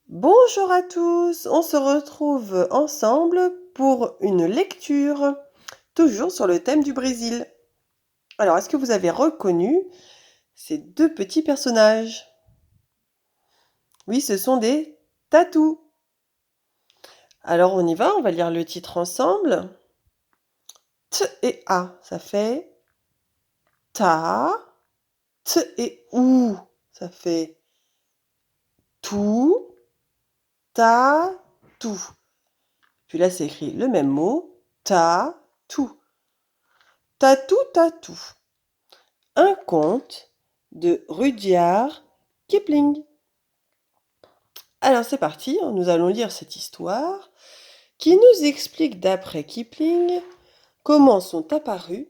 Bonjour à tous, on se retrouve ensemble pour une lecture, toujours sur le thème du Brésil. Alors, est-ce que vous avez reconnu ces deux petits personnages? Oui, ce sont des tatous. Alors, on y va, on va lire le titre ensemble. T et A, ça fait ta. T et ou, ça fait tout, ta, tout. Puis là, c'est écrit le même mot, ta, tout. Tatou, tatou. Un conte de Rudyard Kipling. Alors c'est parti, nous allons lire cette histoire qui nous explique d'après Kipling comment sont apparus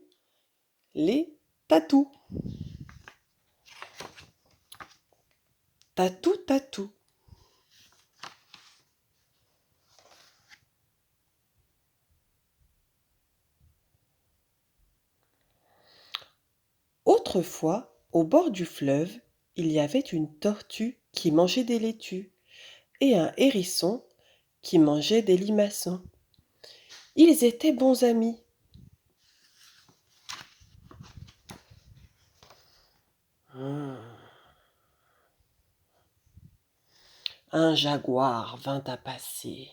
les tatous. Tatou, tatou. Autrefois, au bord du fleuve, il y avait une tortue qui mangeait des laitues et un hérisson qui mangeait des limaçons. Ils étaient bons amis. Un jaguar vint à passer.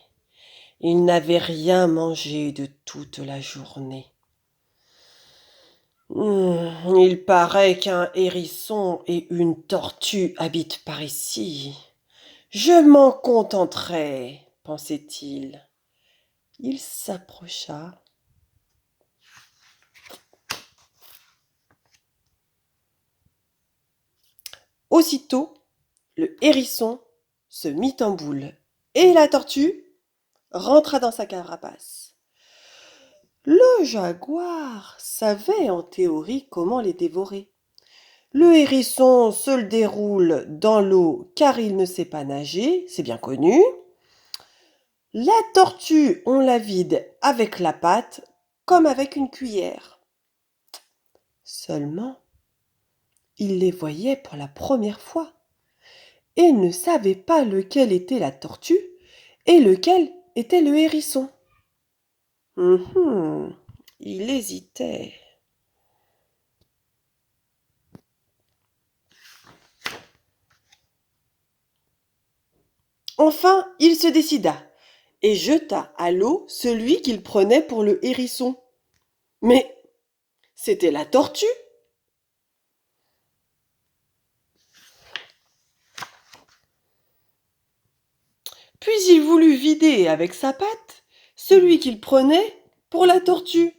Il n'avait rien mangé de toute la journée. Il paraît qu'un hérisson et une tortue habitent par ici. Je m'en contenterai, pensait-il. Il s'approcha. Aussitôt, le hérisson se mit en boule et la tortue rentra dans sa carapace. Le jaguar savait en théorie comment les dévorer. Le hérisson se le déroule dans l'eau car il ne sait pas nager, c'est bien connu. La tortue, on la vide avec la patte comme avec une cuillère. Seulement, il les voyait pour la première fois et ne savait pas lequel était la tortue et lequel était le hérisson. Il hésitait. Enfin, il se décida et jeta à l'eau celui qu'il prenait pour le hérisson. Mais c'était la tortue. Puis il voulut vider avec sa patte celui qu'il prenait pour la tortue.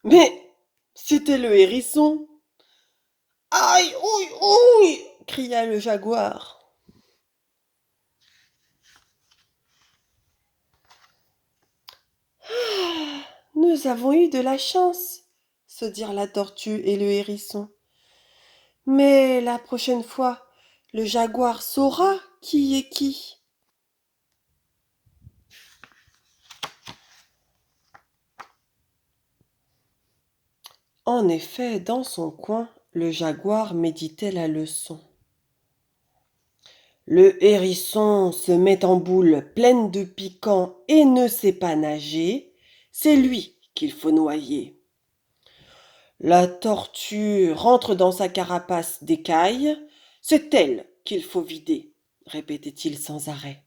Mais c'était le hérisson. Aïe, ouille, ouille, cria le jaguar. Nous avons eu de la chance, se dirent la tortue et le hérisson. Mais la prochaine fois, le jaguar saura qui est qui. En effet, dans son coin, le jaguar méditait la leçon. Le hérisson se met en boule pleine de piquants et ne sait pas nager, c'est lui qu'il faut noyer. La tortue rentre dans sa carapace d'écaille, c'est elle qu'il faut vider, répétait-il sans arrêt.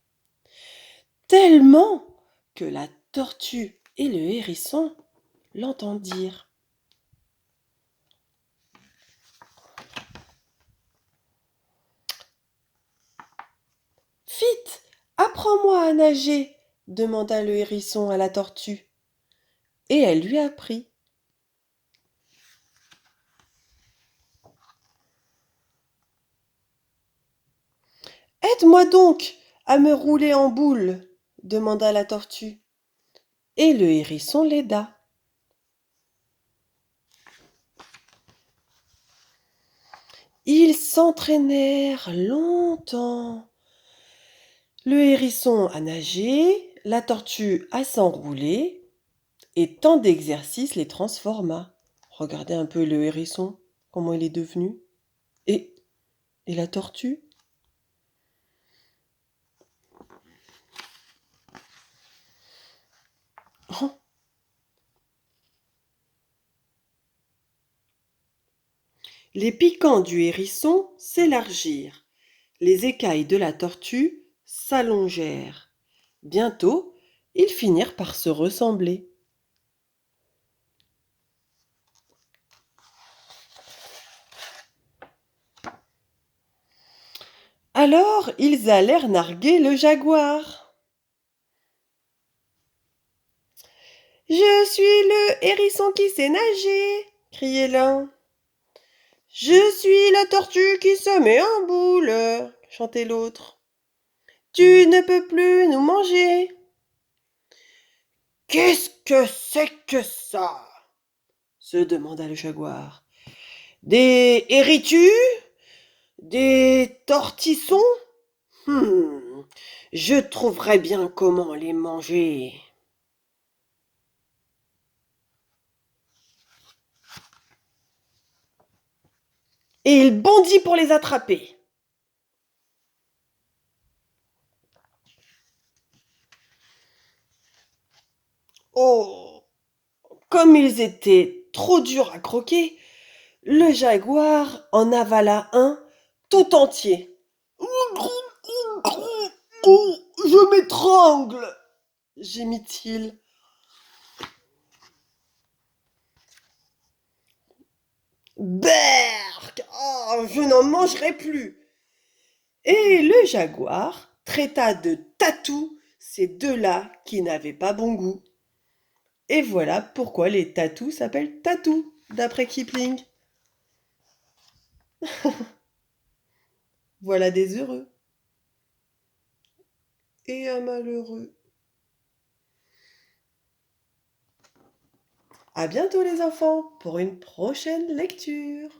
Tellement que la tortue et le hérisson l'entendirent. Vite, apprends-moi à nager, demanda le hérisson à la tortue. Et elle lui apprit. Aide-moi donc à me rouler en boule, demanda la tortue. Et le hérisson l'aida. Ils s'entraînèrent longtemps. Le hérisson a nagé, la tortue a s'enroulé, et tant d'exercices les transforma. Regardez un peu le hérisson, comment il est devenu. Et la tortue? Les piquants du hérisson s'élargirent, les écailles de la tortue s'allongèrent. Bientôt, ils finirent par se ressembler. Alors ils allèrent narguer le jaguar. Je suis le hérisson qui sait nager, criait l'un. Je suis la tortue qui se met en boule, chantait l'autre. Tu ne peux plus nous manger. Qu'est-ce que c'est que ça? Se demanda le jaguar. Des hérissons? Des tortissons? Je trouverai bien comment les manger. Et il bondit pour les attraper. Oh, comme ils étaient trop durs à croquer, le jaguar en avala un tout entier. Je m'étrangle, gémit-il. Berk! Oh, je n'en mangerai plus. Et le jaguar traita de tatou ces deux-là qui n'avaient pas bon goût. Et voilà pourquoi les tatous s'appellent tatous, d'après Kipling. Voilà des heureux et un malheureux. À bientôt les enfants pour une prochaine lecture.